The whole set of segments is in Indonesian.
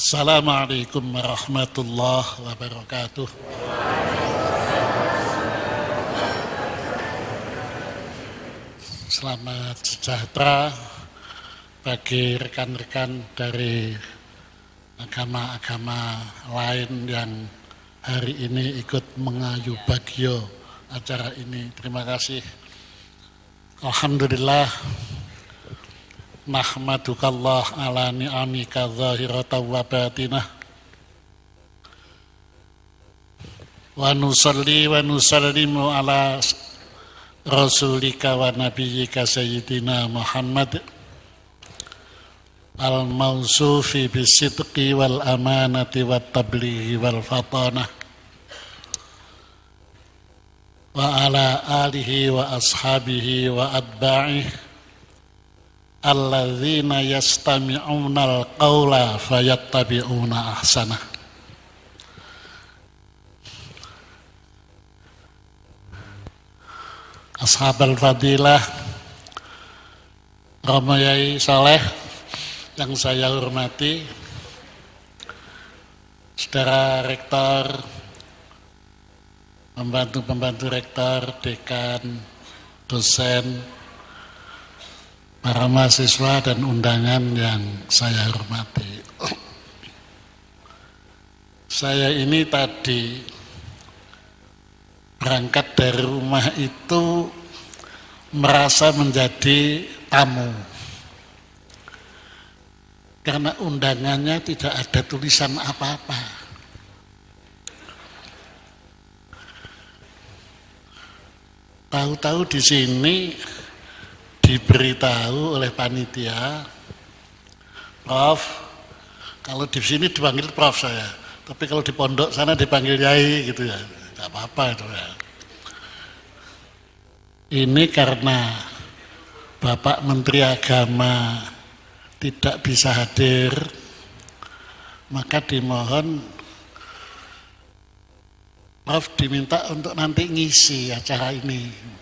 Assalamualaikum warahmatullahi wabarakatuh. Selamat sejahtera bagi rekan-rekan dari agama-agama lain yang hari ini ikut mengayu bagio acara ini. Terima kasih. Alhamdulillah. Nahmadukallah ala ni'amika zahiratan wa batinah. Wa nusalli wa nusallimu ala rasulika wa nabiyyika sayyidina Muhammad al-mausufi bisidqi wal amanati wat tablighi wal fatanah wa ala alihi wa ashabihi wa atba'ihi alladzina yastami'una al-qawla fayattabi'una ahsanah. Ashabul fadilah, Romo Yai Saleh yang saya hormati, saudara rektor, pembantu-pembantu rektor, dekan, dosen, para mahasiswa dan undangan yang saya hormati. Saya ini tadi berangkat dari rumah itu merasa menjadi tamu. Karena undangannya tidak ada tulisan apa-apa. Tahu-tahu di sini diberitahu oleh panitia, Prof, kalau di sini dipanggil Prof saya, tapi kalau di pondok sana dipanggil Yai gitu ya, nggak apa-apa itu ya. Ini karena Bapak Menteri Agama tidak bisa hadir, maka dimohon Prof diminta untuk nanti ngisi acara ini.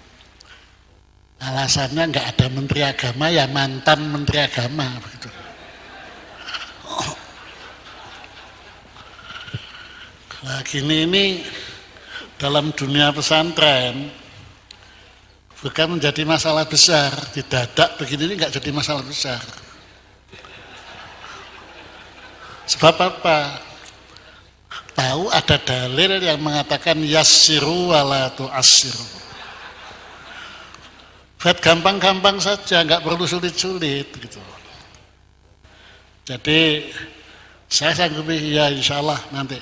Alasannya nggak ada Menteri Agama, ya mantan Menteri Agama begitu. Nah gini, ini dalam dunia pesantren bukan menjadi masalah besar, didadak begini ini nggak jadi masalah besar. Sebab apa? Tahu ada dalil yang mengatakan yassiru wala tu'assiru. Buat gampang-gampang saja, nggak perlu sulit-sulit gitu. Jadi saya sanggupi ya insya Allah nanti.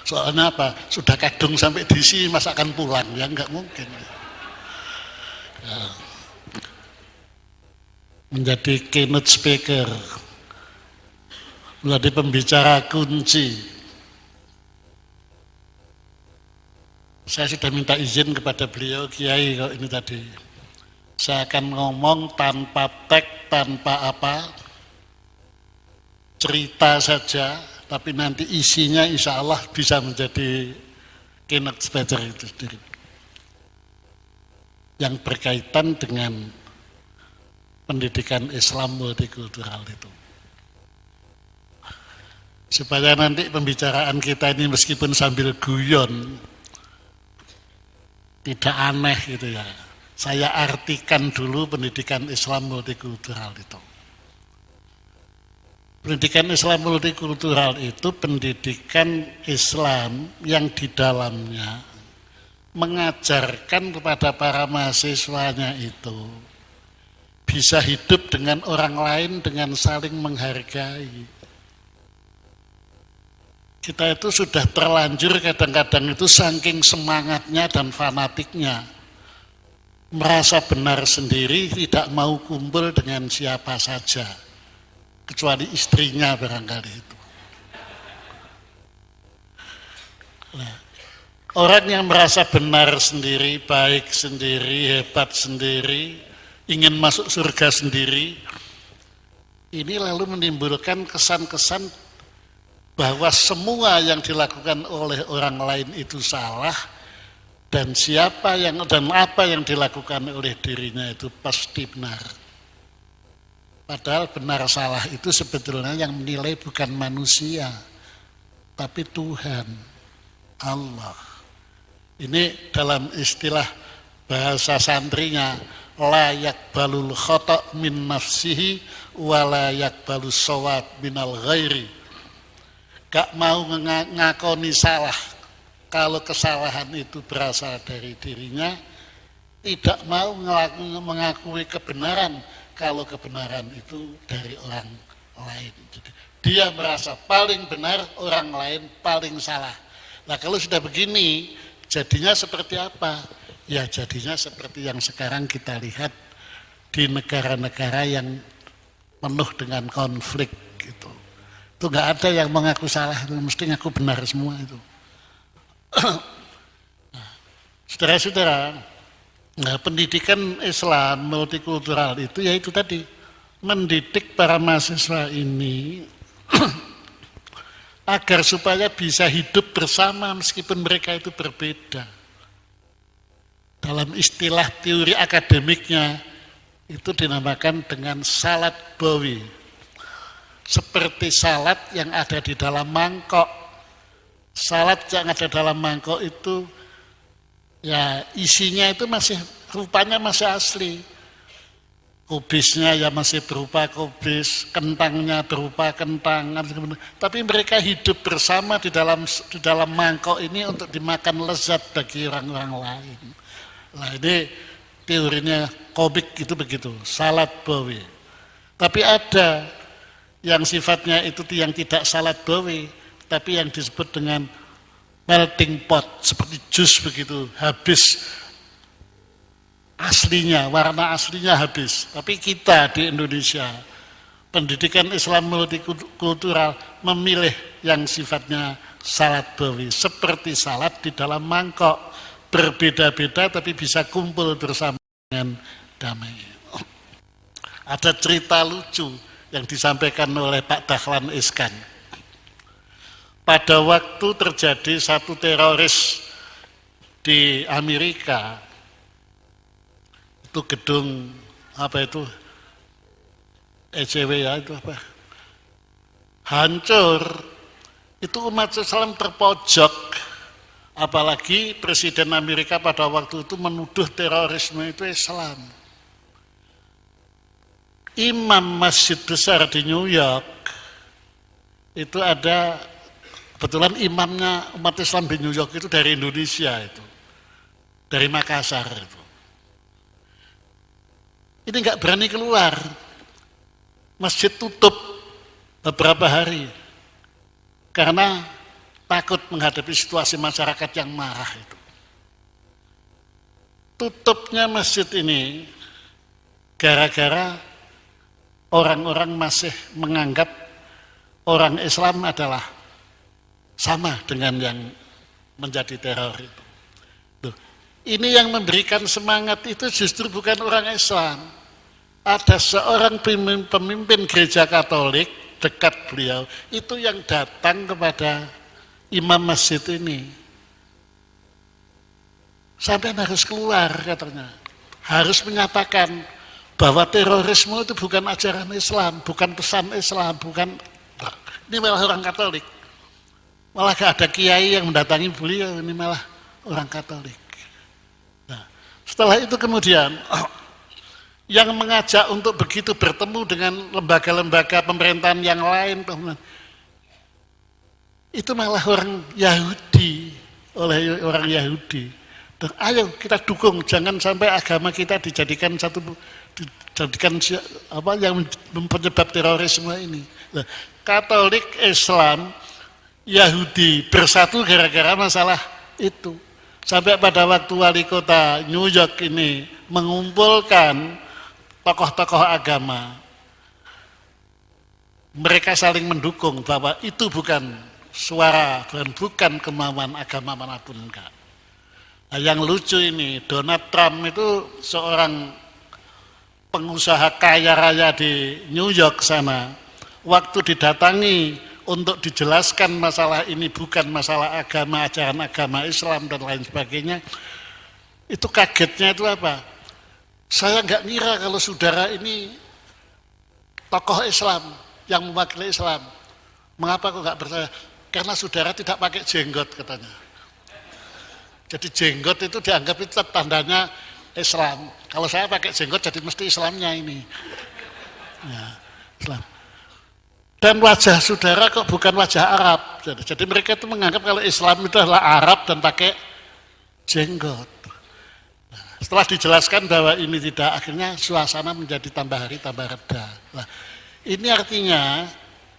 Soalnya apa? Sudah kadung sampai di sini masa akan pulang, ya nggak mungkin. Ya. Menjadi keynote speaker, menjadi pembicara kunci. Saya sudah minta izin kepada beliau Kiai kalau ini tadi. Saya akan ngomong tanpa teks, tanpa apa, cerita saja, tapi nanti isinya insya Allah bisa menjadi keynote speaker itu sendiri. Yang berkaitan dengan pendidikan Islam multikultural itu. Supaya nanti pembicaraan kita ini meskipun sambil guyon, tidak aneh gitu ya. Saya artikan dulu pendidikan Islam multikultural itu. Pendidikan Islam multikultural itu pendidikan Islam yang di dalamnya mengajarkan kepada para mahasiswanya itu bisa hidup dengan orang lain dengan saling menghargai. Kita itu sudah terlanjur kadang-kadang itu saking semangatnya dan fanatiknya. Merasa benar sendiri, tidak mau kumpul dengan siapa saja, kecuali istrinya barangkali itu. Nah, orang yang merasa benar sendiri, baik sendiri, hebat sendiri, ingin masuk surga sendiri, ini lalu menimbulkan kesan-kesan bahwa semua yang dilakukan oleh orang lain itu salah, dan apa yang dilakukan oleh dirinya itu pasti benar. Padahal benar salah itu sebetulnya yang menilai bukan manusia, tapi Tuhan, Allah. Ini dalam istilah bahasa santrinya, la yakbalul khata' min nafsihi wa la yakbalus shawab minal ghairi. Gak mau ngakoni salah kalau kesalahan itu berasal dari dirinya, tidak mau mengakui kebenaran kalau kebenaran itu dari orang lain. Jadi, dia merasa paling benar, orang lain paling salah. Nah kalau sudah begini, jadinya seperti apa? Ya jadinya seperti yang sekarang kita lihat di negara-negara yang penuh dengan konflik gitu. Itu nggak ada yang mengaku salah, mesti ngaku benar semua itu. Nah, saudara-saudara, nah, pendidikan Islam multikultural itu ya itu tadi, mendidik para mahasiswa ini agar supaya bisa hidup bersama meskipun mereka itu berbeda. Dalam istilah teori akademiknya itu dinamakan dengan salat bawi. Seperti salat yang ada di dalam mangkok. Salat yang ada dalam mangkok itu ya isinya itu masih rupanya masih asli. Kubisnya ya masih berupa kubis, kentangnya berupa kentang, tapi mereka hidup bersama di dalam mangkok ini untuk dimakan lezat bagi orang-orang lain. Nah ini teorinya komik itu begitu, salat bawi. Tapi ada yang sifatnya itu yang tidak salat bawi, tapi yang disebut dengan melting pot, seperti jus begitu, habis aslinya, warna aslinya habis. Tapi kita di Indonesia, pendidikan Islam multikultural memilih yang sifatnya salat bawi, seperti salat di dalam mangkok, berbeda-beda tapi bisa kumpul bersama dengan damai. Ada cerita lucu yang disampaikan oleh Pak Dahlan Iskan. Pada waktu terjadi satu teroris di Amerika, itu gedung apa itu ECW ya itu apa hancur, itu umat Islam terpojok, apalagi Presiden Amerika pada waktu itu menuduh terorisme itu Islam. Imam masjid besar di New York itu ada, kebetulan imamnya umat Islam di New York itu dari Indonesia, itu dari Makassar itu. Ini nggak berani keluar, masjid tutup beberapa hari karena takut menghadapi situasi masyarakat yang marah itu. Tutupnya masjid ini gara-gara orang-orang masih menganggap orang Islam adalah sama dengan yang menjadi teror itu. Tuh, ini yang memberikan semangat itu justru bukan orang Islam. Ada seorang pemimpin gereja Katolik dekat beliau itu yang datang kepada imam masjid ini. Sampai harus keluar katanya, harus menyatakan bahwa terorisme itu bukan ajaran Islam, bukan pesan Islam, bukan. Ini malah orang Katolik, malah gak ada kiai yang mendatangi beliau, ini malah orang Katolik. Nah, setelah itu kemudian yang mengajak untuk begitu bertemu dengan lembaga-lembaga pemerintahan yang lain, itu malah orang Yahudi, oleh orang Yahudi. Dan ayo kita dukung, jangan sampai agama kita dijadikan apa yang penyebab terorisme ini. Nah, Katolik, Islam, Yahudi bersatu gara-gara masalah itu. Sampai pada waktu wali kota New York ini mengumpulkan tokoh-tokoh agama, mereka saling mendukung bahwa itu bukan suara dan bukan kemauan agama manapun enggak. Nah, yang lucu ini, Donald Trump itu seorang pengusaha kaya raya di New York sana, waktu didatangi untuk dijelaskan masalah ini bukan masalah agama, ajaran agama Islam dan lain sebagainya, itu kagetnya itu apa? Saya nggak ngira kalau saudara ini tokoh Islam yang mewakili Islam. Mengapa kok nggak percaya? Karena saudara tidak pakai jenggot katanya. Jadi jenggot itu dianggap itu tandanya Islam. Kalau saya pakai jenggot jadi mesti Islamnya ini. Ya, Islam. Dan wajah saudara kok bukan wajah Arab. Jadi mereka itu menganggap kalau Islam itu adalah Arab dan pakai jenggot. Nah, setelah dijelaskan bahwa ini tidak, akhirnya suasana menjadi tambah hari tambah reda. Nah, ini artinya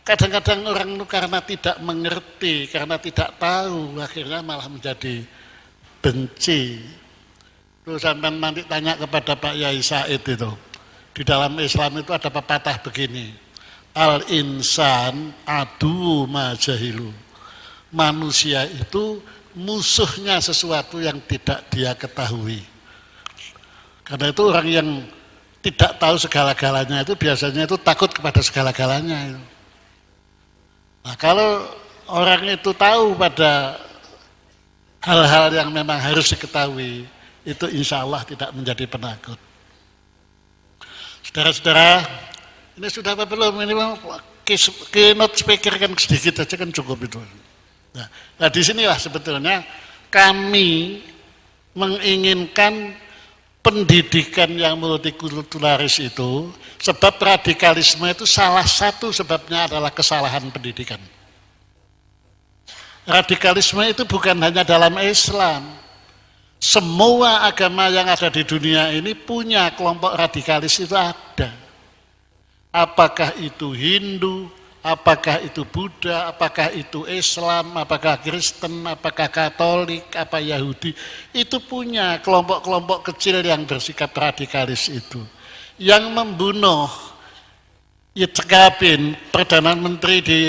kadang-kadang orang itu karena tidak mengerti, karena tidak tahu, akhirnya malah menjadi benci. Terus sampai nanti tanya kepada Pak Yai Said itu, di dalam Islam itu ada pepatah begini, al-insan adu ma jahilu. Manusia itu musuhnya sesuatu yang tidak dia ketahui. Karena itu orang yang tidak tahu segala-galanya itu biasanya itu takut kepada segala-galanya. Nah, kalau orang itu tahu pada hal-hal yang memang harus diketahui, itu insya Allah tidak menjadi penakut. Saudara-saudara, ini sudah apa belum? Ini keynote speaker kan sedikit aja kan cukup itu. Nah disinilah sebetulnya kami menginginkan pendidikan yang multikulturalis itu, sebab radikalisme itu salah satu sebabnya adalah kesalahan pendidikan. Radikalisme itu bukan hanya dalam Islam. Semua agama yang ada di dunia ini punya kelompok radikalis itu ada. Apakah itu Hindu, apakah itu Buddha, apakah itu Islam, apakah Kristen, apakah Katolik, apa Yahudi, itu punya kelompok-kelompok kecil yang bersikap radikalis itu. Yang membunuh Yitzhak Rabin, Perdana Menteri di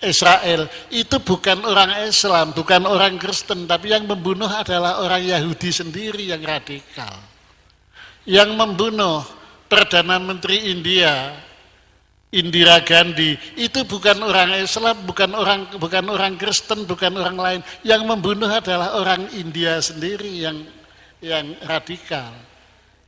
Israel, itu bukan orang Islam, bukan orang Kristen, tapi yang membunuh adalah orang Yahudi sendiri yang radikal. Yang membunuh Perdana Menteri India, Indira Gandhi, itu bukan orang Islam, bukan orang Kristen, bukan orang lain. Yang membunuh adalah orang India sendiri yang radikal,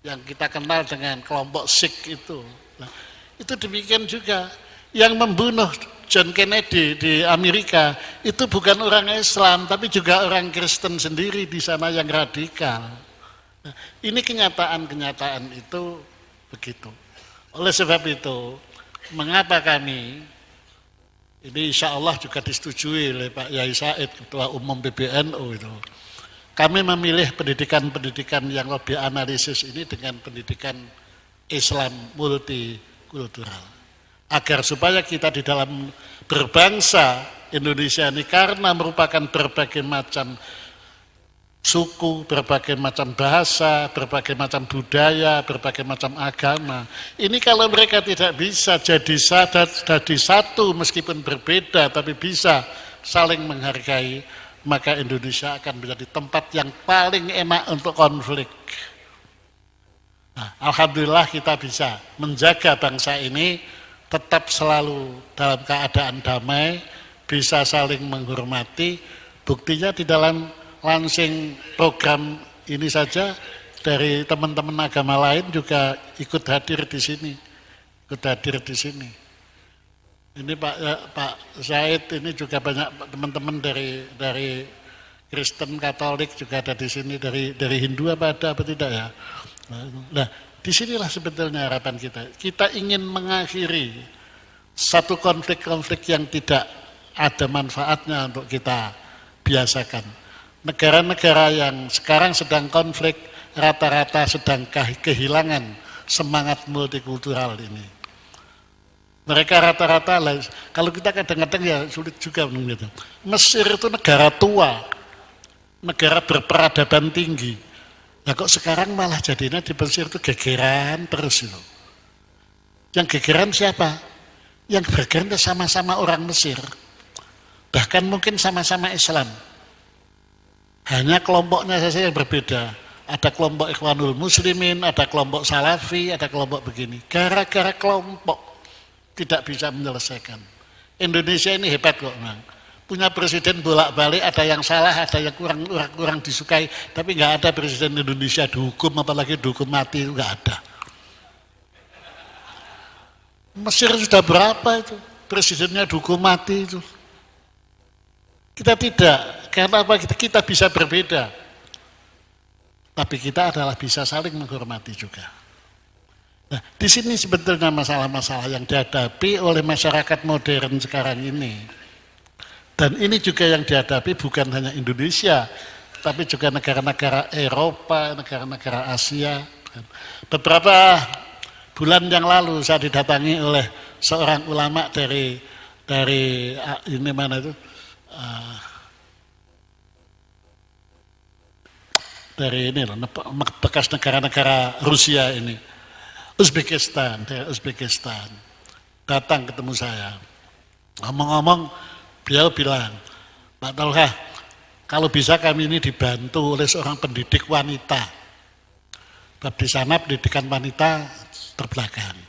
yang kita kenal dengan kelompok Sikh itu. Nah, itu demikian juga yang membunuh John Kennedy di Amerika itu bukan orang Islam, tapi juga orang Kristen sendiri di sana yang radikal. Nah, ini kenyataan itu begitu. Oleh sebab itu, mengapa kami, ini insya Allah juga disetujui oleh Pak Yai Said, Ketua Umum PBNU itu, kami memilih pendidikan yang lebih analisis ini dengan pendidikan Islam multikultural. Agar supaya kita di dalam berbangsa Indonesia ini, karena merupakan berbagai macam suku, berbagai macam bahasa, berbagai macam budaya, berbagai macam agama. Ini kalau mereka tidak bisa jadi satu meskipun berbeda, tapi bisa saling menghargai, maka Indonesia akan menjadi tempat yang paling enak untuk konflik. Nah, alhamdulillah kita bisa menjaga bangsa ini tetap selalu dalam keadaan damai, bisa saling menghormati. Buktinya di dalam launching program ini saja, dari teman-teman agama lain juga ikut hadir di sini. Ini Pak Said ini juga banyak teman-teman dari Kristen, Katolik juga ada di sini, dari Hindu apa ada apa tidak ya. Nah, disinilah sebetulnya harapan kita. Kita ingin mengakhiri satu konflik-konflik yang tidak ada manfaatnya untuk kita biasakan. Negara-negara yang sekarang sedang konflik rata-rata sedang kehilangan semangat multikultural ini. Mereka rata-rata, kalau kita kadang-kadang ya sulit juga begitu. Mesir itu negara tua, negara berperadaban tinggi. Nah kok sekarang malah jadinya di Mesir itu gegeran terus itu. Yang gegeran siapa? Yang bergeran sama-sama orang Mesir. Bahkan mungkin sama-sama Islam. Hanya kelompoknya saja yang berbeda. Ada kelompok Ikhwanul Muslimin, ada kelompok Salafi, ada kelompok begini. Gara-gara kelompok tidak bisa menyelesaikan. Indonesia ini hebat kok, Bang. Punya presiden bolak-balik, ada yang salah, ada yang kurang disukai, tapi nggak ada presiden Indonesia dihukum, apalagi dihukum mati, nggak ada. Mesir sudah berapa itu? Presidennya dihukum mati itu. Kita tidak, karena apa? Kita bisa berbeda. Tapi kita adalah bisa saling menghormati juga. Nah, di sini sebetulnya masalah-masalah yang dihadapi oleh masyarakat modern sekarang ini. Dan ini juga yang dihadapi bukan hanya Indonesia, tapi juga negara-negara Eropa, negara-negara Asia. Beberapa bulan yang lalu saya didatangi oleh seorang ulama dari ini mana itu? Dari ini loh, bekas negara-negara Rusia ini, Uzbekistan, dari Uzbekistan, datang ketemu saya, ngomong-ngomong, beliau bilang, Pak Tolha, kalau bisa kami ini dibantu oleh seorang pendidik wanita, sebab di sana pendidikan wanita terbelakang.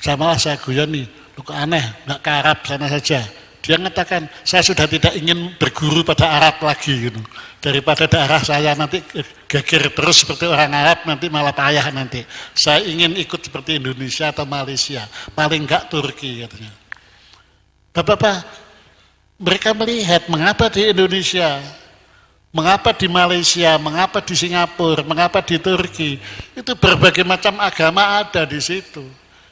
Samalah saya guyon nih, lu kok aneh, nggak ke Arab sana saja. Dia mengatakan, saya sudah tidak ingin berguru pada Arab lagi, gitu. Daripada daerah saya nanti geger terus seperti orang Arab, nanti malah payah nanti. Saya ingin ikut seperti Indonesia atau Malaysia, paling enggak Turki, katanya. Bapak-bapak, mereka melihat mengapa di Indonesia, mengapa di Malaysia, mengapa di Singapura, mengapa di Turki, itu berbagai macam agama ada di situ.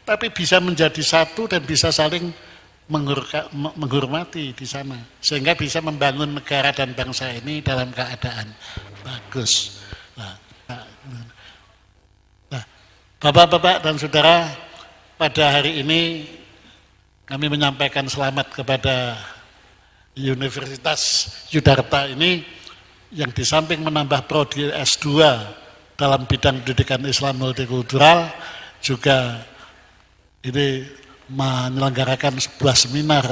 Tapi bisa menjadi satu dan bisa saling menghormati di sana, sehingga bisa membangun negara dan bangsa ini dalam keadaan bagus. Nah, Bapak-bapak dan saudara, pada hari ini kami menyampaikan selamat kepada Universitas Yudharta ini yang di samping menambah prodi S2 dalam bidang pendidikan Islam multikultural, juga ini menyelenggarakan sebuah seminar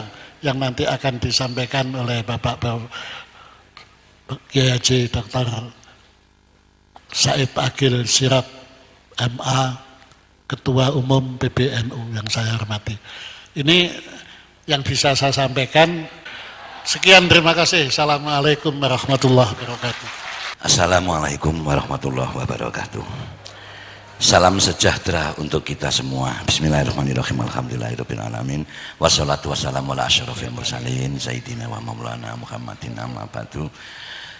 yang nanti akan disampaikan oleh Bapak Kiai Haji Dr. Said Agil Sirot MA, Ketua Umum PBNU yang saya hormati. Ini yang bisa saya sampaikan. Sekian, terima kasih. Assalamualaikum warahmatullahi wabarakatuh. Assalamualaikum warahmatullahi wabarakatuh. Salam sejahtera untuk kita semua. Bismillahirrahmanirrahim. Alhamdulillahirabbil alamin. Wassalatu wassalamu ala asyrofil mursalin sayyidina wa maulana Muhammadin amma ba'du.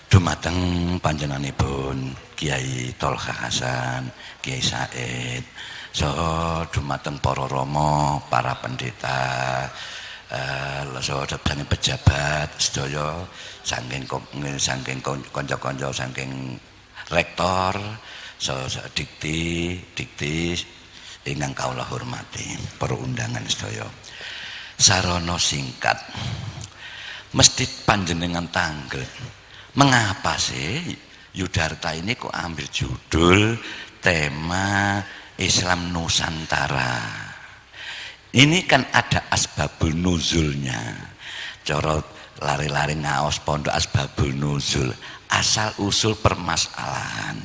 Dumateng panjenenganipun Kiai Tolha Hasan, Kiai Said, saha dumateng para rama, para pendeta, saha pejabat sedaya saking kanca-kanca saking rektor, dikti ingkang kawula hormati, para undangan sedaya. Sarana singkat mesti panjenengan tanggel. Mengapa sih Yudharta ini kok ambil judul tema Islam Nusantara? Ini kan ada asbabul nuzulnya. Cara lari-lari ngaos pondok asbabul nuzul, asal usul permasalahan.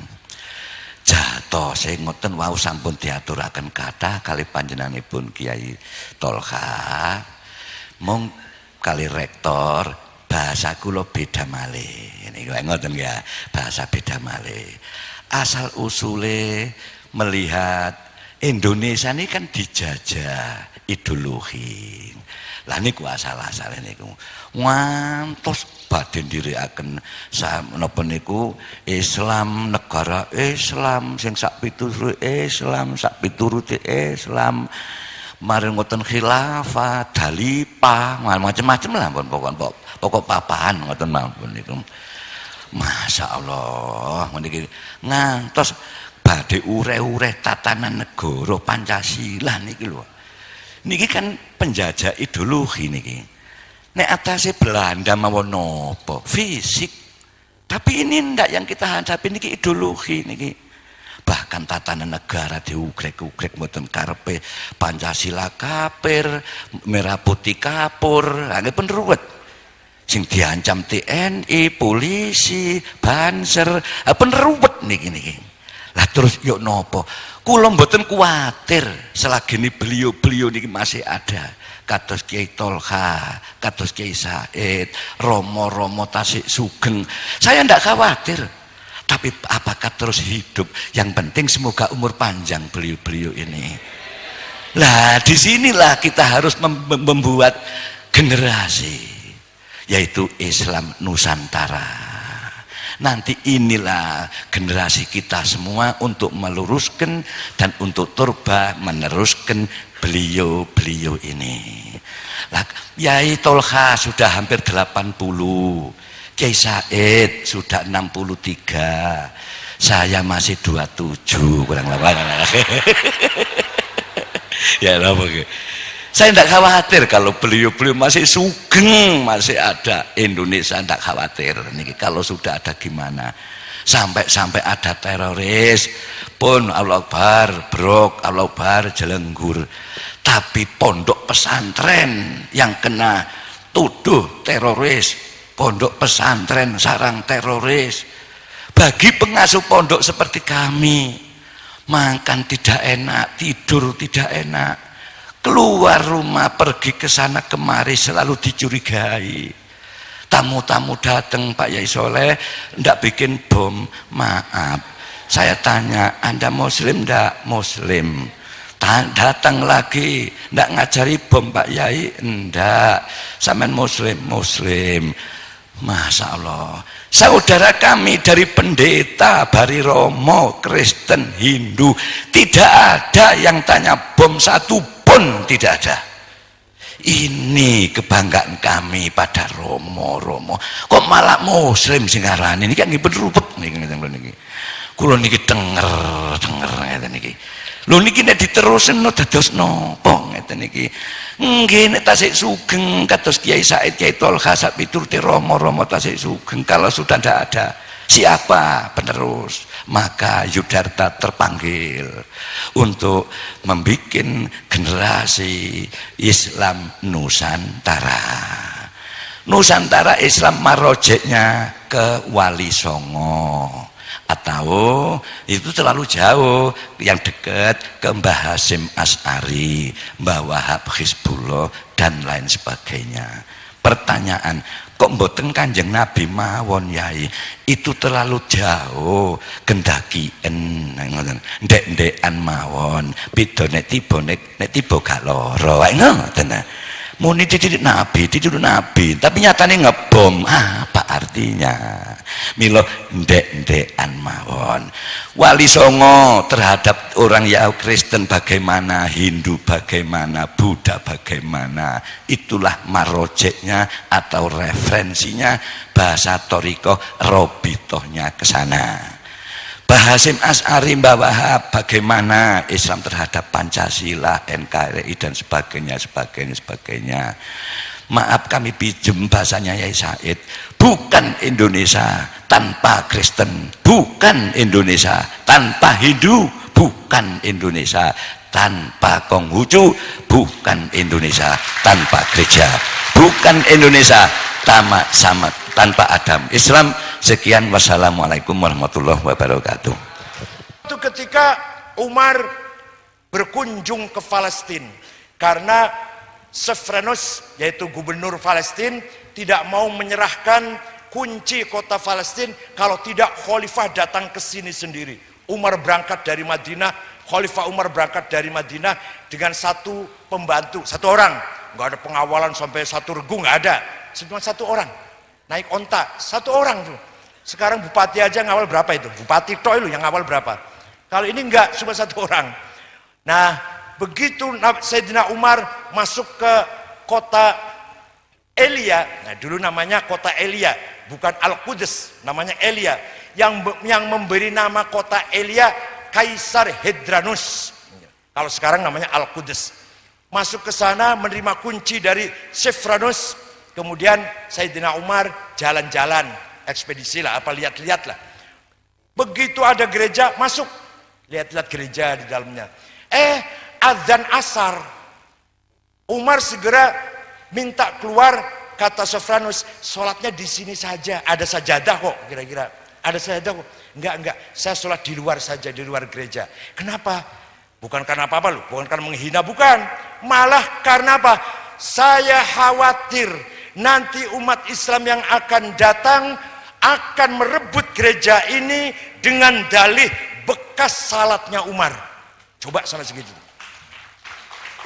Jatuh saya ngoten wau sampun diaturaken kathah kali panjenenganipun Kiai Tolha, mung kali rektor bahasa kula beda malih. Niku ngoten ya, bahasa beda malih. Asal usule melihat Indonesia ini kan dijajah ideologi. Lah niku asal-asale niku. Ngantos badhe ndherekaken napa niku Islam, negara Islam sing sak piturute Islam, sak piturute Islam. Mari ngoten khilafah, dalipah, macam-macam lah pokok papahan ngoten mawon niku. Masyaallah niki ngantos badhe ureh-ureh tatanan negara Pancasila niki lho. Niki kan penjajah ideologi niki. Nek atase Belanda mawon napa? Fisik. Tapi ini ndak yang kita hadapi niki ideologi niki. Bahkan tatanan negara diugrek-ugrek mboten karepe Pancasila kafir, merah putih kapur, nggih ruwet. Sing diancam TNI, polisi, banser, ruwet niki. Lah terus yuk nopo? Kula mboten kuwatir selagi ini beliau-beliau niki masih ada. Kados Kiai Tolha, kados Kiai Said, Romo-romo Tasik Sugeng. Saya ndak khawatir. Tapi apakah terus hidup? Yang penting semoga umur panjang beliau-beliau ini. Lah disinilah kita harus membuat generasi, yaitu Islam Nusantara. Nanti inilah generasi kita semua untuk meluruskan dan untuk turba meneruskan beliau-beliau ini. Lah, Yai Tolha sudah hampir 80, Kiai Said sudah 63, saya masih 27 kurang lebih. Ya apa? Saya tidak khawatir kalau beliau-beliau masih sugeng, masih ada Indonesia, tidak khawatir. Ini kalau sudah ada gimana? Sampai ada teroris pun Allah Akbar, brok, Allah Akbar, jelenggur. Tapi pondok pesantren yang kena tuduh teroris, pondok pesantren sarang teroris. Bagi pengasuh pondok seperti kami, makan tidak enak, tidur tidak enak. Keluar rumah, pergi ke sana kemari selalu dicurigai. Tamu-tamu datang, Pak Yai Soleh ndak bikin bom. Maaf, saya tanya, Anda Muslim ndak? Muslim. Datang lagi, ndak ngajari bom Pak Yai? Ndak. Sampean Muslim? Muslim. Masya Allah, saudara kami dari pendeta, Bari Romo, Kristen, Hindu, tidak ada yang tanya bom satu pun, tidak ada. Ini kebanggaan kami pada Romo. Kok malah Muslim sing ngarani ini kan ngipun rupet niki niki. Kula niki denger ngeten niki. Lho niki nek diterusen dados napa ngeten niki. Nggih nek tasik sugeng kados Kiai Said, Kiai Tolha sak piturute Romo tasik sugeng, kalau sudah tidak ada siapa penerus, maka Yudarta terpanggil untuk membuat generasi Islam Nusantara. Nusantara Islam marojeknya ke Wali Songo, atau itu terlalu jauh, yang dekat ke Mbah Hasyim Asy'ari, Mbah Wahab Hizbullah dan lain sebagainya. Pertanyaan, kok mboten Kanjeng Nabi mawon Yai? Itu terlalu jauh, kendakien ndek-ndekan mawon, pida nek tiba gak lara ngoten. Muni titik Nabi, tapi nyatanya ngebom. Apa artinya? Milo ndek-ndekan mawon. Wali Songo terhadap orang Yahudi Kristen bagaimana, Hindu bagaimana, Buddha bagaimana, itulah marojeknya atau referensinya. Bahasa Torikoh robitohnya ke sana. Mbah Hasyim Asy'ari, Mbah Wahab, bagaimana Islam terhadap Pancasila, NKRI dan sebagainya. Maaf kami pinjem bahasanya Yai Said, bukan Indonesia tanpa Kristen, bukan Indonesia tanpa Hindu, bukan Indonesia tanpa Konghucu, bukan Indonesia tanpa gereja, bukan Indonesia tanpa Adam. Islam. Sekian, wassalamualaikum warahmatullahi wabarakatuh. Itu ketika Umar berkunjung ke Palestina karena Sefrenus, yaitu gubernur Palestina, tidak mau menyerahkan kunci kota Palestina kalau tidak Khalifah datang ke sini sendiri. Umar berangkat dari Madinah, Khalifah Umar berangkat dari Madinah dengan satu pembantu, satu orang, nggak ada pengawalan sampai satu regu, nggak ada, cuma satu orang, naik onta, satu orang tuh. Sekarang bupati aja ngawal berapa itu? Bupati toh yang ngawal berapa? Kalau ini enggak, cuma satu orang. Nah, begitu Sayyidina Umar masuk ke kota Elia, nah dulu namanya kota Elia, bukan Al-Quds, namanya Elia. Yang memberi nama kota Elia Kaisar Hadrianus. Kalau sekarang namanya Al-Quds. Masuk ke sana menerima kunci dari Sefrenus, kemudian Sayyidina Umar jalan-jalan, ekspedisi lah, apa lihat-lihat lah. Begitu ada gereja, masuk, lihat-lihat gereja di dalamnya. Azan asar, Umar segera minta keluar, kata Sefrenus, sholatnya di sini saja, ada sajadah kok, kira-kira ada sajadah kok. Enggak, saya sholat di luar saja, di luar gereja. Kenapa? Bukan karena apa-apa loh, bukan karena menghina, bukan, malah karena apa? Saya khawatir nanti umat Islam yang akan datang akan merebut gereja ini dengan dalih bekas salatnya Umar. Coba sampai segitu.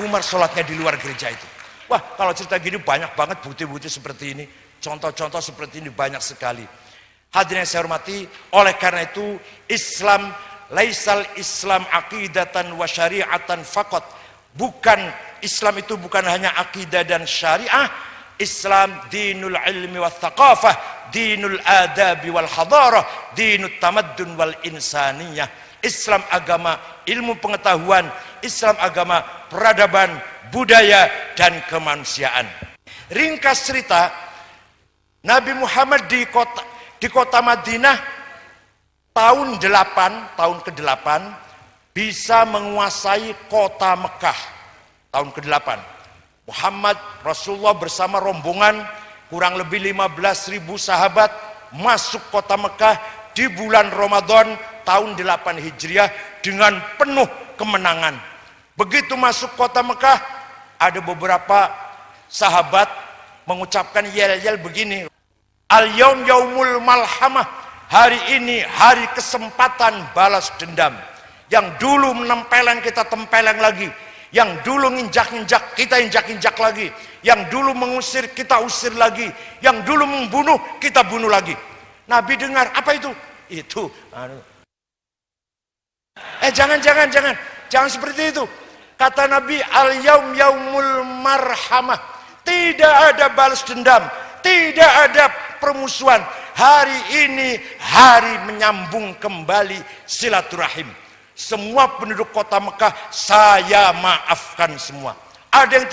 Umar sholatnya di luar gereja itu. Wah, kalau cerita gini banyak banget bukti-bukti seperti ini. Contoh-contoh seperti ini banyak sekali. Hadirin yang saya hormati, oleh karena itu Islam laisal Islam aqidatan wa syari'atan faqat. Bukan Islam itu bukan hanya akidah dan syariah. Islam dinul ilmi wal thaqafah, dinul adabi wal hadarah, dinut tamaddun wal insaniyah. Islam agama ilmu pengetahuan, Islam agama peradaban, budaya dan kemanusiaan. Ringkas cerita, Nabi Muhammad di kota Madinah tahun ke-8 bisa menguasai kota Mekah. Tahun ke-8 Muhammad Rasulullah bersama rombongan kurang lebih 15.000 sahabat masuk kota Mekah di bulan Ramadan tahun 8 Hijriah dengan penuh kemenangan. Begitu masuk kota Mekah, ada beberapa sahabat mengucapkan yel-yel begini, al-yaum yaumul malhamah, hari ini hari kesempatan balas dendam. Yang dulu menempeleng kita tempeleng lagi, yang dulu nginjak-injak kita injak-injak lagi, yang dulu mengusir kita usir lagi, yang dulu membunuh kita bunuh lagi. Nabi dengar, apa itu? Itu jangan seperti itu. Kata Nabi, al-yaum yaumul marhamah, tidak ada balas dendam, tidak ada permusuhan. Hari ini hari menyambung kembali silaturahim. Semua penduduk kota Mekah saya maafkan semua. Ada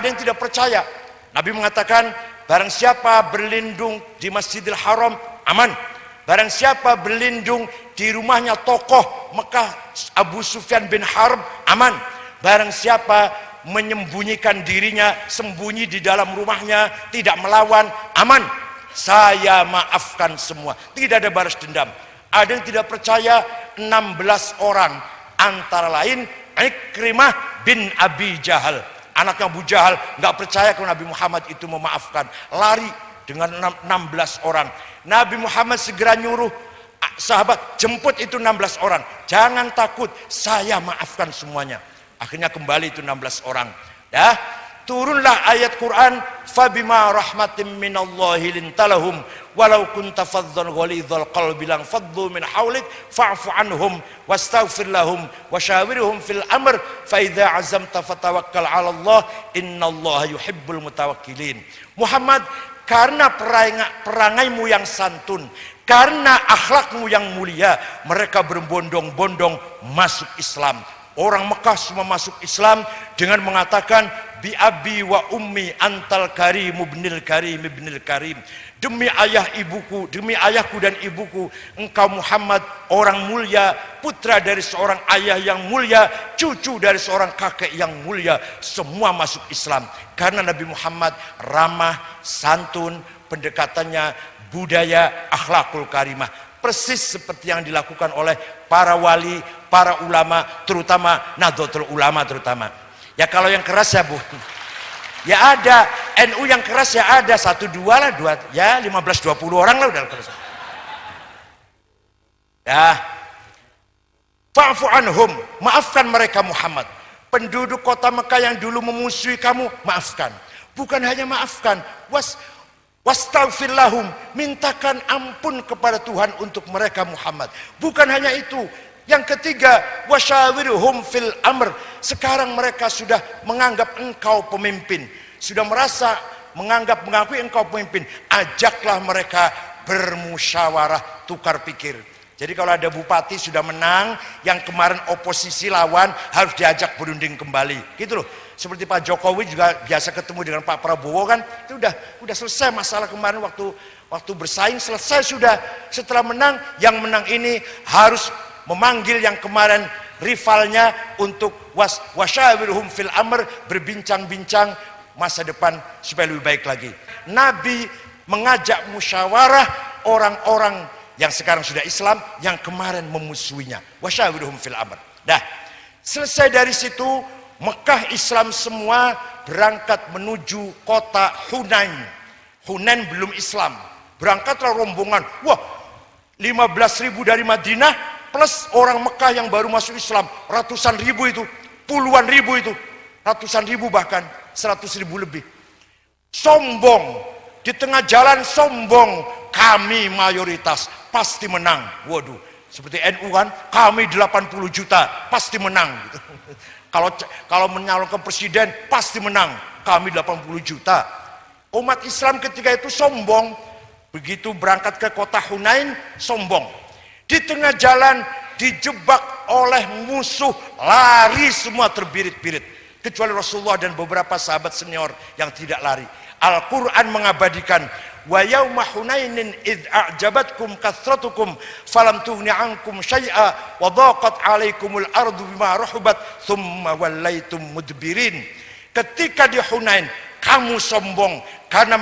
yang tidak percaya. Nabi mengatakan, barang siapa berlindung di Masjidil Haram aman. Barang siapa berlindung di rumahnya tokoh Mekah Abu Sufyan bin Harb aman. Barang siapa menyembunyikan dirinya, sembunyi di dalam rumahnya, tidak melawan, aman. Saya maafkan semua. Tidak ada balas dendam. Ada yang tidak percaya, 16 orang, antara lain Ikrimah bin Abi Jahal, anaknya Abu Jahal, nggak percaya kalau Nabi Muhammad itu memaafkan, lari dengan 16 orang. Nabi Muhammad segera nyuruh sahabat, jemput itu 16 orang, jangan takut, saya maafkan semuanya. Akhirnya kembali itu 16 orang. Ya, turunlah ayat Quran, fabima rahmatim minallahi lintalahum walau kunta faddan ghalidhal qalbi lang faddu min hawlik fa'fu anhum wastaghfir lahum wasyawirhum fil amr fa idza azamta fatawakkal 'ala Allah innallaha yuhibbul mutawakkilin. Muhammad, karena perangaimu yang santun, karena akhlakmu yang mulia, mereka berbondong-bondong masuk Islam. Orang Mekah semua masuk Islam dengan mengatakan bi abi wa ummi antal karim ibnil karim ibnil karim. Demi ayah ibuku, demi ayahku dan ibuku, engkau Muhammad orang mulia, putra dari seorang ayah yang mulia, cucu dari seorang kakek yang mulia. Semua masuk Islam karena Nabi Muhammad ramah, santun, pendekatannya budaya, akhlakul karimah, persis seperti yang dilakukan oleh para wali, para ulama, terutama Nahdlatul Ulama terutama. Ya kalau yang keras ya Bu, ya ada, NU yang keras ya ada, 1-2 lah, 2, ya 15-20 orang lah udah keras. Ya, fa'fu anhum, maafkan mereka Muhammad. Penduduk kota Mekah yang dulu memusuhi kamu, maafkan. Bukan hanya maafkan, wastaghfir lahum, mintakan ampun kepada Tuhan untuk mereka Muhammad. Bukan hanya itu, yang ketiga, wasyawirhum fil amr. Sekarang mereka sudah menganggap engkau pemimpin, sudah merasa mengakui engkau pemimpin. Ajaklah mereka bermusyawarah, tukar pikir. Jadi kalau ada bupati sudah menang, yang kemarin oposisi lawan harus diajak berunding kembali, gitu loh. Seperti Pak Jokowi juga biasa ketemu dengan Pak Prabowo kan, itu udah selesai masalah kemarin waktu bersaing, selesai sudah. Setelah menang, yang menang ini harus memanggil yang kemarin rivalnya untuk wasyawirhum fil amr, berbincang-bincang masa depan supaya lebih baik lagi. Nabi mengajak musyawarah orang-orang yang sekarang sudah Islam, yang kemarin memusuhinya. Wasyawirhum fil amr. Dah, selesai dari situ, Mekah Islam semua berangkat menuju kota Hunain. Hunain belum Islam. Berangkatlah rombongan. Wah, 15.000 dari Madinah plus orang Mekah yang baru masuk Islam, ratusan ribu itu, puluhan ribu itu. ratusan ribu bahkan 100.000 lebih. Sombong, di tengah jalan sombong, kami mayoritas pasti menang. Waduh, seperti NU kan, kami 80 juta pasti menang. Kalau menyalonkan presiden pasti menang, kami 80 juta. Umat Islam ketika itu sombong, begitu berangkat ke kota Hunain sombong. Di tengah jalan dijebak oleh musuh, lari semua terbirit-birit, kecuali Rasulullah dan beberapa sahabat senior yang tidak lari. Al-Quran mengabadikan, wa yauma hunainin id a'jabatkum kathratukum falam tughni ankum syai'a wa dhaqat 'alaikumul ardu bima rahubat thumma wallaitum mudbirin. Ketika di Hunain kamu sombong karena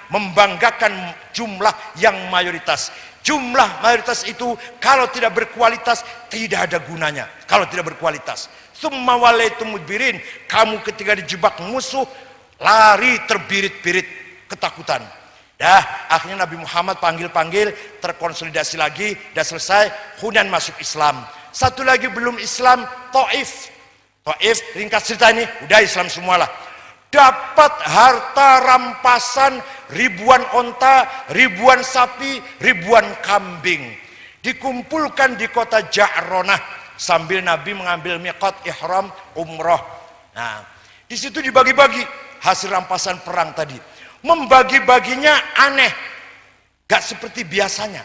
membanggakan jumlah yang mayoritas. Jumlah mayoritas itu kalau tidak berkualitas tidak ada gunanya. Kalau tidak berkualitas, tsumma wallaitum mudbirin, kamu ketika dijebak musuh lari terbirit-birit ketakutan. Akhirnya Nabi Muhammad panggil-panggil, terkonsolidasi lagi, dan selesai. Hunain masuk Islam. Satu lagi belum Islam, Taif. Taif, ringkas cerita ini, udah Islam semualah. Dapat harta rampasan, ribuan onta, ribuan sapi, ribuan kambing. Dikumpulkan di kota Ja'ronah sambil Nabi mengambil miqat ihram umroh. Nah, di situ dibagi-bagi hasil rampasan perang tadi. Membagi-baginya aneh, gak seperti biasanya.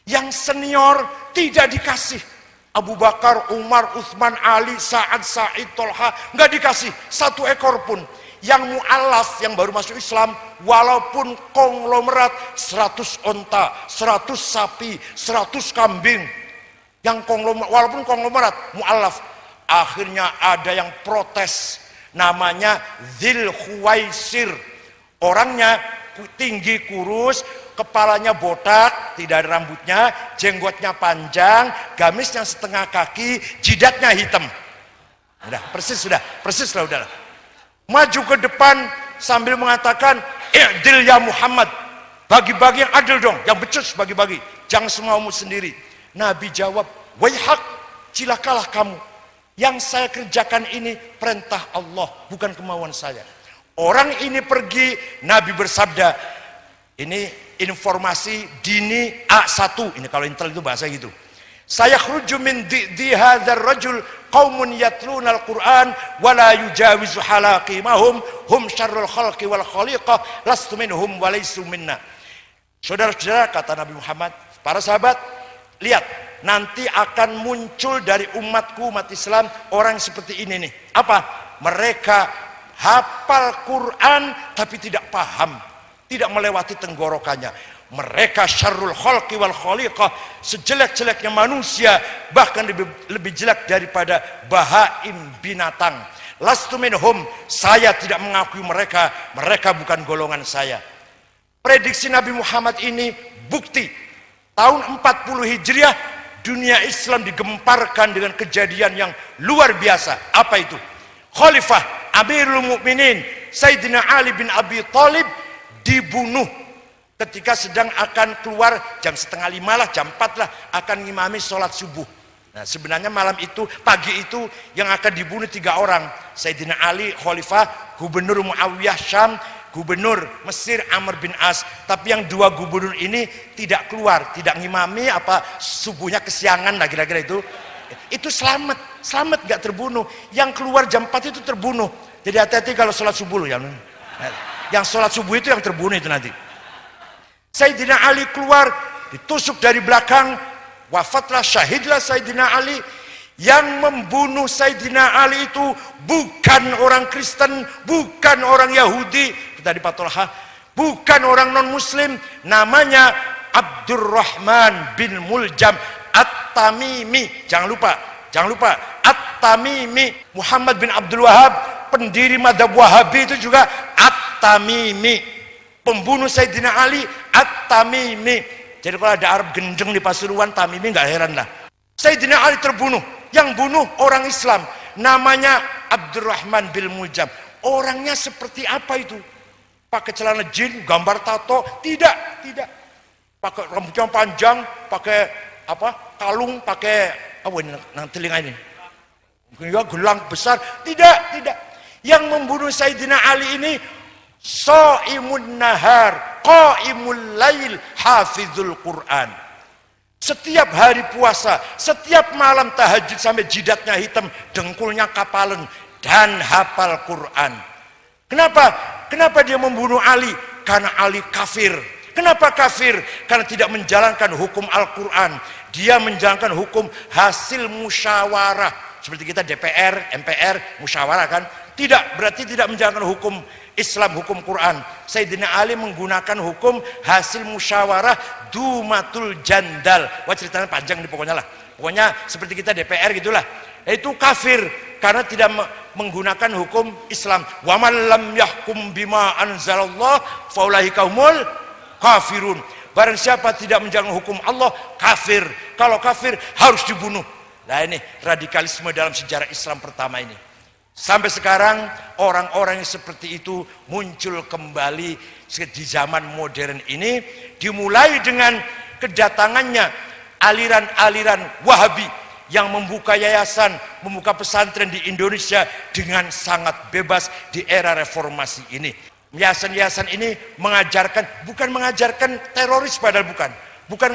Yang senior tidak dikasih. Abu Bakar, Umar, Utsman, Ali, Sa'ad, Sa'id, Tolha, gak dikasih satu ekor pun. Yang mu'alaf, yang baru masuk Islam, walaupun konglomerat, 100 onta, 100 sapi, 100 kambing, yang walaupun konglomerat, mu'alaf, akhirnya ada yang protes. Namanya Dzil Khuwaisir. Orangnya tinggi kurus, kepalanya botak, tidak ada rambutnya, jenggotnya panjang, gamisnya setengah kaki, jidatnya hitam. Persis lah udahlah. Maju ke depan sambil mengatakan, "I'dil ya Muhammad." Bagi-bagi yang adil dong, yang becus bagi-bagi. Jangan semaumu sendiri. Nabi jawab, "Waihak, cilakalah kamu. Yang saya kerjakan ini perintah Allah, bukan kemauan saya." Orang ini pergi, Nabi bersabda, ini informasi dini A1, ini kalau intel itu bahasa gitu. Saya khruju min di hadzal rajul qaumun yatluna al-Qur'an wa la yujawizu halaqimahum hum syarrul khalqi wal khaliqah lastu minhum wa laysu minna. Saudara-saudara, kata Nabi Muhammad, para sahabat, lihat, nanti akan muncul dari umatku, umat Islam, orang seperti ini nih. Apa? Mereka hafal Quran tapi tidak paham, tidak melewati tenggorokannya. Mereka syarrul khalqi wal khaliqah, sejelek-jeleknya manusia, bahkan lebih jelek daripada bahaim binatang. Lastu minhum, saya tidak mengakui mereka, mereka bukan golongan saya. Prediksi Nabi Muhammad ini bukti. Tahun 40 Hijriah, dunia Islam digemparkan dengan kejadian yang luar biasa. Apa itu? Khalifah Amirul Mukminin Sayyidina Ali bin Abi Thalib dibunuh ketika sedang akan keluar jam 4:30 lah, jam 4 lah, akan ngimami sholat subuh. Nah, sebenarnya malam itu, pagi itu yang akan dibunuh 3 orang. Sayyidina Ali Khalifah, Gubernur Muawiyah Syam, Gubernur Mesir Amr bin As. Tapi yang 2 gubernur ini tidak keluar, tidak ngimami, apa subuhnya kesiangan lah kira-kira itu. Itu selamat gak terbunuh. Yang keluar jam 4 itu terbunuh. Jadi hati-hati kalau sholat subuh loh. Yang sholat subuh itu yang terbunuh itu nanti. Sayyidina Ali keluar, ditusuk dari belakang, wafatlah, syahidlah Sayyidina Ali. Yang membunuh Sayyidina Ali itu bukan orang Kristen, bukan orang Yahudi, tadi Pak Tolha, bukan orang non-Muslim, namanya Abdurrahman bin Muljam At-Tamimi. Jangan lupa At-Tamimi. Muhammad bin Abdul Wahab, pendiri madhab Wahabi, itu juga At-Tamimi. Pembunuh Sayyidina Ali At-Tamimi. Jadi kalau ada Arab gendeng di Pasuruan, Tamimi nggak heran lah. Sayyidina Ali terbunuh. Yang bunuh orang Islam, namanya Abdurrahman bin Muljam. Orangnya seperti apa itu? Pakai celana jin, gambar tato? Tidak. Pakai rambutnya panjang, pakai apa? Kalung, pakai apa ini? Nang telinga ini? Gelang besar? Tidak. Yang membunuh Sayyidina Ali ini shaimun nahar, qaimul lail, hafizul Quran. Setiap hari puasa, setiap malam tahajud sampai jidatnya hitam, dengkulnya kapalan dan hafal Quran. Kenapa? Kenapa dia membunuh Ali? Karena Ali kafir. Kenapa kafir? Karena tidak menjalankan hukum Al-Quran. Dia menjalankan hukum hasil musyawarah. Seperti kita DPR, MPR, musyawarah kan? Tidak, berarti tidak menjalankan hukum Islam, hukum Quran. Sayyidina Ali menggunakan hukum hasil musyawarah dumatul jandal. Wah, ceritanya panjang nih pokoknya lah. Pokoknya seperti kita DPR gitulah. Itu kafir karena tidak menggunakan hukum Islam. Wa man lam yahkum bima anzalallah faulaika humul kafirun. Barang siapa tidak menjalankan hukum Allah, kafir. Kalau kafir harus dibunuh. Nah, ini radikalisme dalam sejarah Islam pertama ini. Sampai sekarang orang-orang yang seperti itu muncul kembali di zaman modern ini, dimulai dengan kedatangannya aliran-aliran Wahabi yang membuka yayasan, membuka pesantren di Indonesia dengan sangat bebas di era reformasi ini. Yayasan-yayasan ini bukan mengajarkan teroris, padahal bukan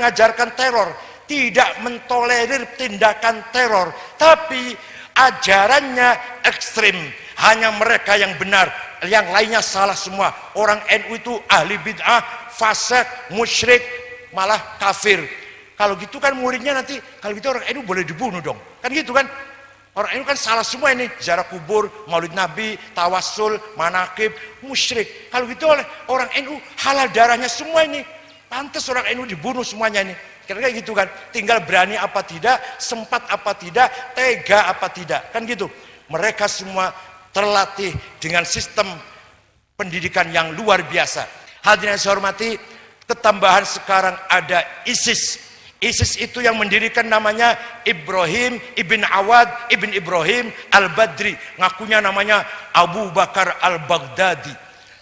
mengajarkan teror, tidak mentolerir tindakan teror, tapi ajarannya ekstrim. Hanya mereka yang benar, yang lainnya salah semua. Orang NU itu ahli bid'ah, fasik, musyrik, malah kafir. Kalau gitu kan muridnya nanti, kalau gitu orang NU boleh dibunuh dong, kan gitu kan. Orang NU kan salah semua ini, ziarah kubur, maulid nabi, tawassul, manakib, musyrik. Kalau gitu oleh orang NU halal darahnya semua ini. Pantas orang NU dibunuh semuanya ini. Kira-kira gitu kan, tinggal berani apa tidak, sempat apa tidak, tega apa tidak, kan gitu. Mereka semua terlatih dengan sistem pendidikan yang luar biasa. Hadirin yang saya hormati, ketambahan sekarang ada ISIS. ISIS itu yang mendirikan namanya Ibrahim ibn Awad ibn Ibrahim al-Badri. Ngakunya namanya Abu Bakar al-Baghdadi.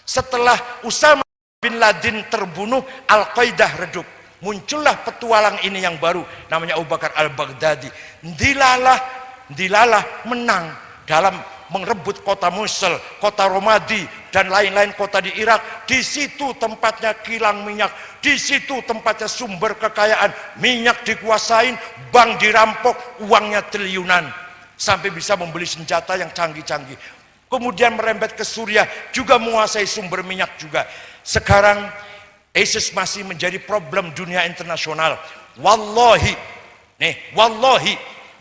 Setelah Usama bin Laden terbunuh, Al-Qaeda redup. Muncullah petualang ini yang baru, namanya Abu Bakar al-Baghdadi. Dilalah menang dalam merebut kota Mosul, kota Ramadi, dan lain-lain kota di Irak. Di situ tempatnya kilang minyak, di situ tempatnya sumber kekayaan. Minyak dikuasain, bank dirampok, uangnya triliunan. Sampai bisa membeli senjata yang canggih-canggih. Kemudian merembet ke Suriah, juga menguasai sumber minyak juga. Sekarang ISIS masih menjadi problem dunia internasional. Wallahi,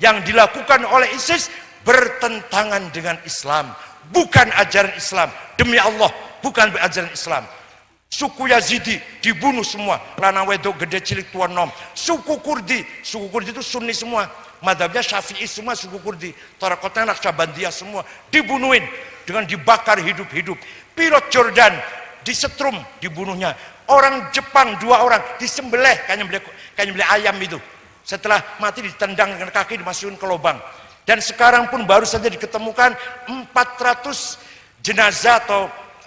yang dilakukan oleh ISIS bertentangan dengan Islam, bukan ajaran Islam. Demi Allah, bukan ajaran Islam. Suku Yazidi dibunuh semua, lanang wedok gede cilik tua nom. Suku Kurdi itu Sunni semua, madhabnya Syafi'i semua. Suku Kurdi, Tarekatnya Naqsyabandiyah semua dibunuhin dengan dibakar hidup-hidup. Pilot Jordan disetrum, dibunuhnya. Orang Jepang 2 orang disembelih kayak nyembelih ayam itu. Setelah mati ditendang dengan kaki, dimasukin ke lubang. Dan sekarang pun baru saja diketemukan 400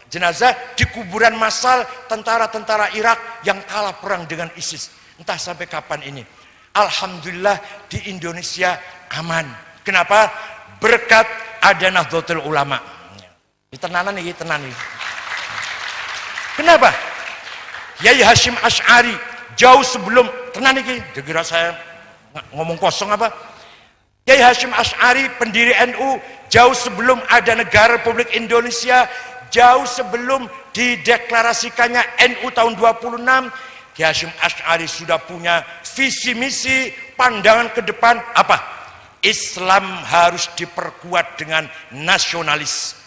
jenazah di kuburan massal tentara-tentara Irak yang kalah perang dengan ISIS. Entah sampai kapan ini. Alhamdulillah di Indonesia aman. Kenapa? Berkat ada Nahdlatul Ulama. Ini tenanan nih, tenan nih. Kenapa? Yai Hashim Asy'ari jauh sebelum tenan nih, dikira saya ngomong kosong apa? Yai Hashim Asy'ari pendiri NU jauh sebelum ada negara Republik Indonesia, jauh sebelum dideklarasikannya NU tahun 26, Yai Hashim Asy'ari sudah punya visi misi pandangan ke depan apa? Islam harus diperkuat dengan nasionalis.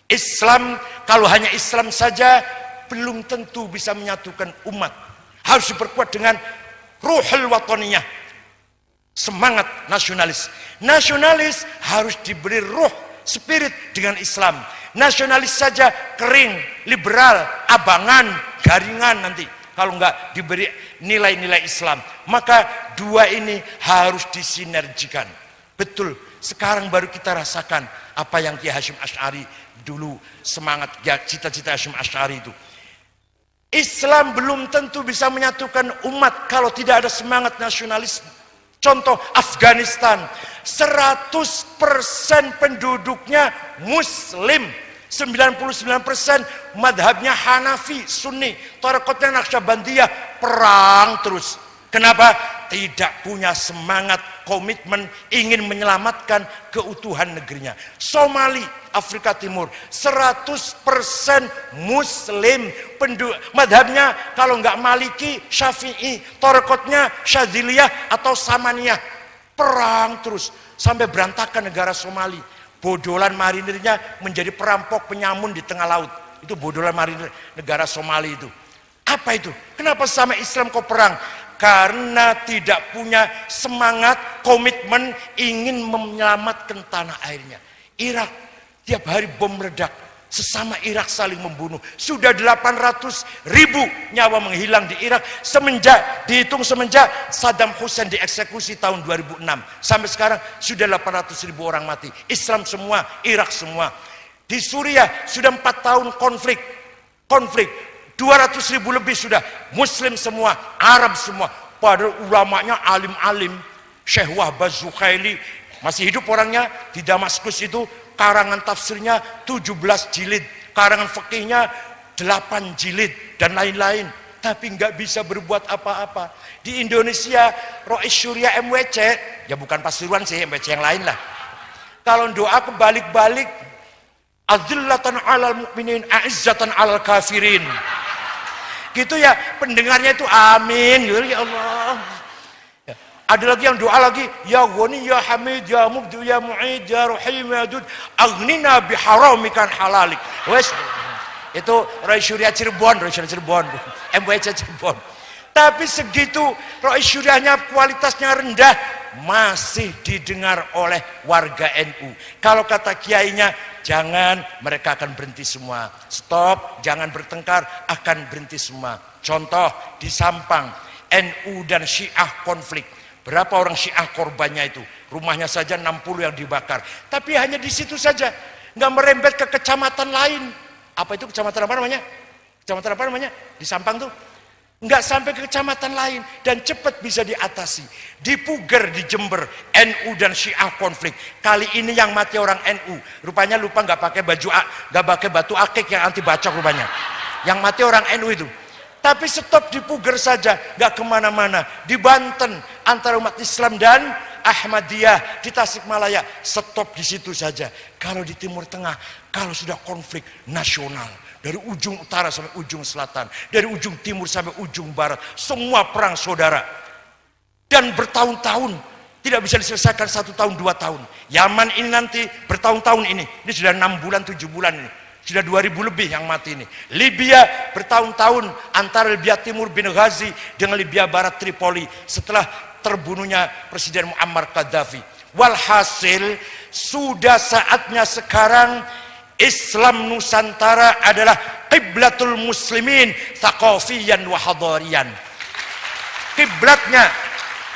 Islam, kalau hanya Islam saja belum tentu bisa menyatukan umat. Harus diperkuat dengan ruhul wataniyah, semangat nasionalis. Nasionalis harus diberi ruh, spirit dengan Islam. Nasionalis saja kering, liberal, abangan, garingan nanti kalau enggak diberi nilai-nilai Islam. Maka dua ini harus disinergikan. Betul, sekarang baru kita rasakan apa yang Kiai Hashim Asy'ari dulu semangat, cita-cita Hashim Asy'ari itu. Islam belum tentu bisa menyatukan umat kalau tidak ada semangat nasionalis. Contoh Afghanistan, 100% penduduknya Muslim, 99% madhabnya Hanafi, Sunni, tarekatnya Naqsyabandiyah, perang terus. Kenapa? Tidak punya semangat, komitmen, ingin menyelamatkan keutuhan negerinya. Somali, Afrika Timur, 100% Muslim. Madhabnya kalau nggak Maliki, Syafi'i, tarekatnya Syadziliyah atau Samaniyah. Perang terus sampai berantakan negara Somali. Bodolan marinirnya menjadi perampok penyamun di tengah laut. Itu bodolan marinir negara Somali itu. Apa itu? Kenapa sama Islam kok perang? Karena tidak punya semangat, komitmen, ingin menyelamatkan tanah airnya. Irak, tiap hari bom meledak, sesama Irak saling membunuh. Sudah 800.000 nyawa menghilang di Irak dihitung semenjak Saddam Hussein dieksekusi tahun 2006. Sampai sekarang sudah 800.000 orang mati. Islam semua, Irak semua. Di Suriah sudah 4 tahun konflik. 200.000 lebih sudah Muslim semua, Arab semua. Padahal ulamanya alim-alim. Syekh Wahbah Zukhaili masih hidup orangnya di Damaskus itu. Karangan tafsirnya 17 jilid, karangan fikihnya 8 jilid dan lain-lain. Tapi nggak bisa berbuat apa-apa. Di Indonesia, Rois Syuriah MWC, ya bukan Pasuruan sih, MWC yang lain lah. Kalau doa kebalik-balik, azillatan alal mu'minin, a'izzatan alal kafirin. Gitu ya, pendengarnya itu amin, ya Allah. Ya. Ada lagi yang doa lagi, ya Ghani, ya Hamid, ya Mubdi, ya Mu'id, ya Rahim, ya Dud, aghnina biharamikan halalik. Wes, itu Rois Syuriah Cirebon, MWC Cirebon. Tapi segitu Rois Syuriahnya kualitasnya rendah, masih didengar oleh warga NU. Kalau kata kiainya, jangan, mereka akan berhenti semua. Stop, jangan bertengkar, akan berhenti semua. Contoh di Sampang, NU dan Syiah konflik. Berapa orang Syiah korbannya itu? Rumahnya saja 60 yang dibakar. Tapi hanya di situ saja, nggak merembet ke kecamatan lain. Apa itu kecamatan apa namanya? Kecamatan apa namanya? Di Sampang tuh? Nggak sampai ke kecamatan lain dan cepat bisa diatasi. Di Puger, di Jember, NU dan Syiah konflik. Kali ini yang mati orang NU, rupanya lupa nggak pakai baju, nggak pakai batu akik yang anti bacok rupanya. Yang mati orang NU itu. Tapi stop di Puger saja, nggak kemana-mana. Di Banten antara umat Islam dan Ahmadiyah, di Tasikmalaya, stop di situ saja. Kalau di Timur Tengah, kalau sudah konflik nasional, dari ujung utara sampai ujung selatan, dari ujung timur sampai ujung barat, semua perang saudara. Dan bertahun-tahun, tidak bisa diselesaikan 1 tahun, 2 tahun. Yaman ini nanti bertahun-tahun ini sudah 6 bulan, 7 bulan ini. Sudah 2.000 lebih yang mati ini. Libya bertahun-tahun, antara Libya Timur Benghazi dengan Libya Barat Tripoli, setelah terbunuhnya Presiden Muammar Gaddafi. Walhasil, sudah saatnya sekarang Islam Nusantara adalah qiblatul muslimin thaqafiyan wa hadariyan.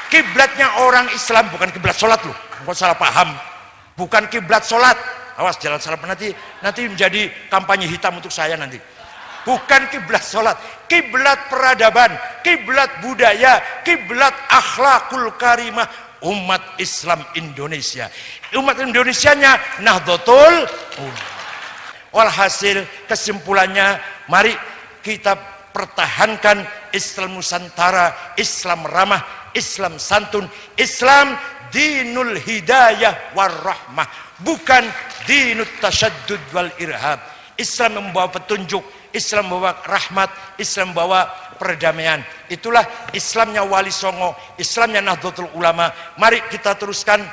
Kiblatnya orang Islam, bukan kiblat sholat loh, bukan salah paham, bukan kiblat sholat. Awas jangan salah, nanti menjadi kampanye hitam untuk saya nanti. Bukan kiblat sholat, kiblat peradaban, kiblat budaya, kiblat akhlakul karimah umat Islam Indonesia. Umat Indonesianya Nahdlatul Ulama. Walhasil kesimpulannya, mari kita pertahankan Islam Nusantara, Islam ramah, Islam santun, Islam dinul hidayah warahmah, bukan dinut tasyaddud wal irhab. Islam membawa petunjuk, Islam membawa rahmat, Islam membawa perdamaian. Itulah Islamnya Wali Songo, Islamnya Nahdlatul Ulama. Mari kita teruskan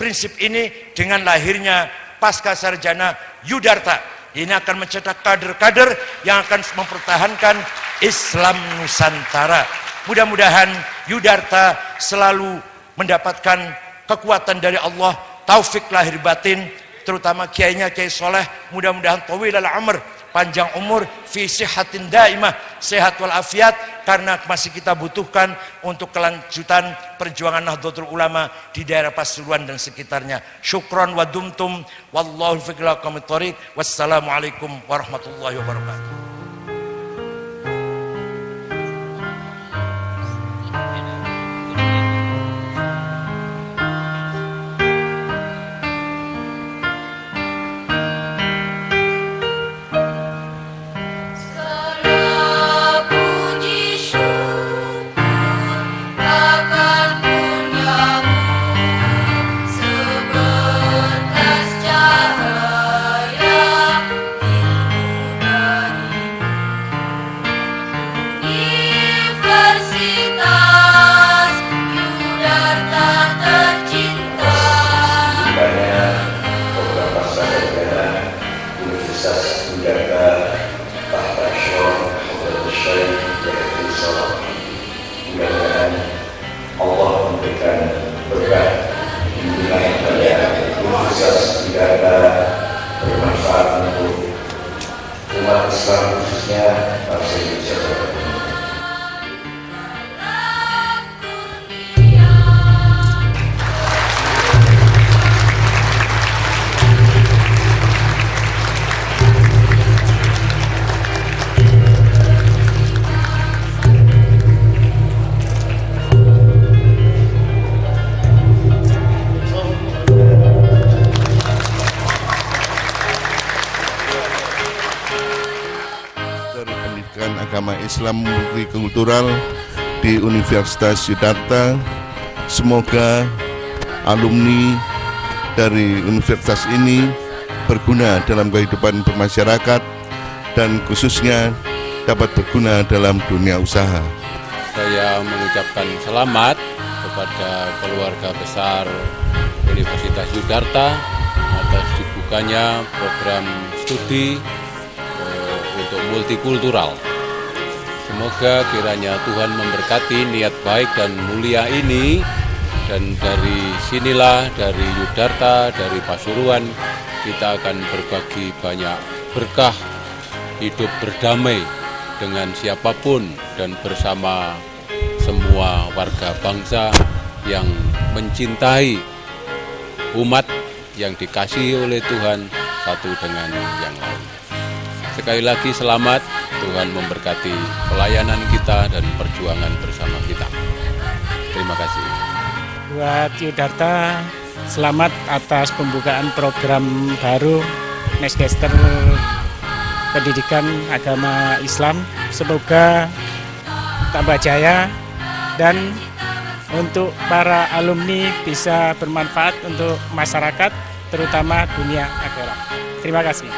prinsip ini dengan lahirnya Pasca Sarjana Yudarta. Ini akan mencetak kader-kader yang akan mempertahankan Islam Nusantara. Mudah-mudahan Yudarta selalu mendapatkan kekuatan dari Allah, taufik lahir batin, terutama kiainya Kiai Soleh, mudah-mudahan tawilal umur, panjang umur, fi sihatin daimah, sehat walafiat, karena masih kita butuhkan untuk kelanjutan perjuangan Nahdlatul Ulama di daerah Pasuruan dan sekitarnya. Syukran wa dumtum, wallahu fiqh lakum thoriq, wassalamualaikum warahmatullahi wabarakatuh. memberikan berkah bimbingan kepada Universitas Yudharta bermanfaat untuk umat Islam khususnya bangsa Indonesia. Agama Islam Multikultural di Universitas Yudharta. Semoga alumni dari universitas ini berguna dalam kehidupan bermasyarakat dan khususnya dapat berguna dalam dunia usaha. Saya mengucapkan selamat kepada keluarga besar Universitas Yudharta atas dibukanya program studi untuk multikultural. Semoga kiranya Tuhan memberkati niat baik dan mulia ini, dan dari sinilah, dari Yudharta, dari Pasuruan, kita akan berbagi banyak berkah, hidup berdamai dengan siapapun dan bersama semua warga bangsa yang mencintai umat yang dikasihi oleh Tuhan satu dengan yang lain. Sekali lagi selamat, Tuhan memberkati pelayanan kita dan perjuangan bersama kita. Terima kasih. Buat Yudharta, selamat atas pembukaan program baru Neskester Pendidikan Agama Islam. Semoga tambah jaya dan untuk para alumni bisa bermanfaat untuk masyarakat, terutama dunia akhirat. Terima kasih.